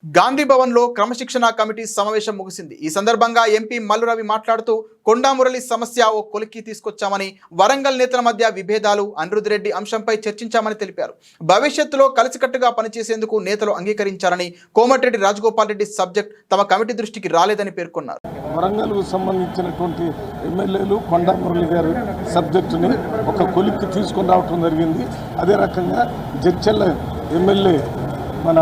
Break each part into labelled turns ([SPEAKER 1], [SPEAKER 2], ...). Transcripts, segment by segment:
[SPEAKER 1] గాంధీ భవన్ లో క్రమశిక్షణ కమిటీ సమావేశం ముగిసింది. ఈ సందర్భంగా ఎంపీ మల్లు రవి మాట్లాడుతూ కొండా మురళి సమస్య ఓ కొలిక్కి తీసుకొచ్చామని, వరంగల్ నేతల మధ్య విభేదాలు, అనిరుద్ రెడ్డి అంశంపై చర్చించామని తెలిపారు. భవిష్యత్తులో కలిసికట్టుగా పనిచేసేందుకు నేతలు అంగీకరించారని, కోమటిరెడ్డి రాజగోపాల్ రెడ్డి సబ్జెక్ట్ తమ కమిటీ దృష్టికి రాలేదని పేర్కొన్నారు.
[SPEAKER 2] వరంగల్కు సంబంధించినటువంటి ఎమ్మెల్యేలు కొండా మురళి గారి సబ్జెక్టుని ఒక కొలిక్కి తీసుకొని రావటం జరిగింది. అదే రకంగా జడ్చల్ల ఎమ్మెల్యే మన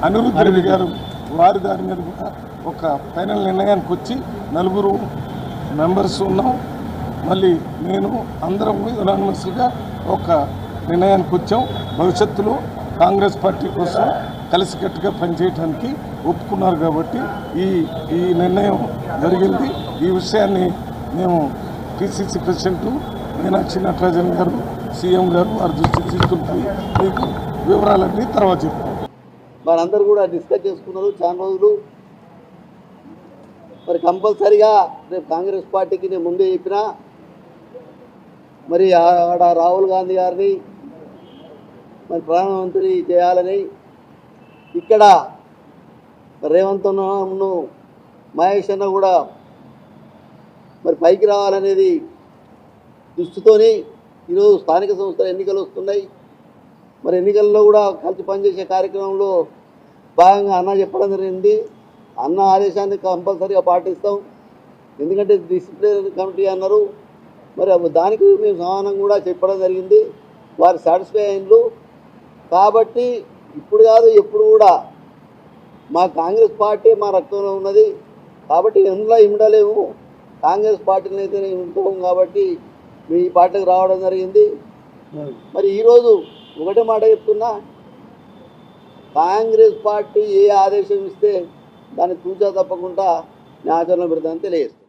[SPEAKER 2] అనిరుద్ రెడ్డి గారు వారి దాని మీద కూడా ఒక ఫైనల్ నిర్ణయానికి వచ్చి నలుగురు మెంబర్స్ ఉన్నాం. మళ్ళీ నేను అందరం యునానిమస్గా ఒక నిర్ణయానికి వచ్చాం. భవిష్యత్తులో కాంగ్రెస్ పార్టీ కోసం కలిసికట్టుగా పనిచేయడానికి ఒప్పుకున్నారు కాబట్టి ఈ నిర్ణయం జరిగింది. ఈ విషయాన్ని మేము పిసిసి ప్రెసిడెంట్ మీనాక్షి నటరాజన్ గారు, సీఎం గారు వారి దృష్టికి తీసుకుని మీకు వివరాలన్నీ తర్వాత చెప్తాం.
[SPEAKER 3] వారందరూ కూడా డిస్కస్ చేసుకున్నారు చాలా రోజులు. మరి కంపల్సరిగా రేపు కాంగ్రెస్ పార్టీకి నేను ముందే చెప్పినా, మరి ఆడ రాహుల్ గాంధీ గారిని మరి ప్రధానమంత్రి చేయాలని, ఇక్కడ రేవంత్ అన్నను మహేష్ అన్న కూడా మరి పైకి రావాలనేది దృష్టితోని ఈరోజు స్థానిక సంస్థల ఎన్నికలు వస్తున్నాయి. మరి ఎన్నికల్లో కూడా కలిసి పనిచేసే కార్యక్రమంలో భాగంగా అన్న చెప్పడం జరిగింది. అన్న ఆదేశాన్ని కంపల్సరీగా పాటిస్తాం. ఎందుకంటే డిసిప్లినరీ కమిటీ అన్నారు. మరి దానికి మేము సమానం కూడా చెప్పడం జరిగింది. వారు సాటిస్ఫై అయినరు. కాబట్టి ఇప్పుడు కాదు ఎప్పుడు కూడా మా కాంగ్రెస్ పార్టీ మా రక్తంలో ఉన్నది. కాబట్టి ఎందులో ఇమ్మడలేము, కాంగ్రెస్ పార్టీని అయితే ఉంటాము. కాబట్టి మీ పార్టీకి రావడం జరిగింది. మరి ఈరోజు ఒకటే మాట చెప్తున్నా, కాంగ్రెస్ పార్టీ ఏ ఆదేశం ఇస్తే దాన్ని తూచా తప్పకుండా నేను ఆచరణ పెడతానని తెలియజేస్తాను.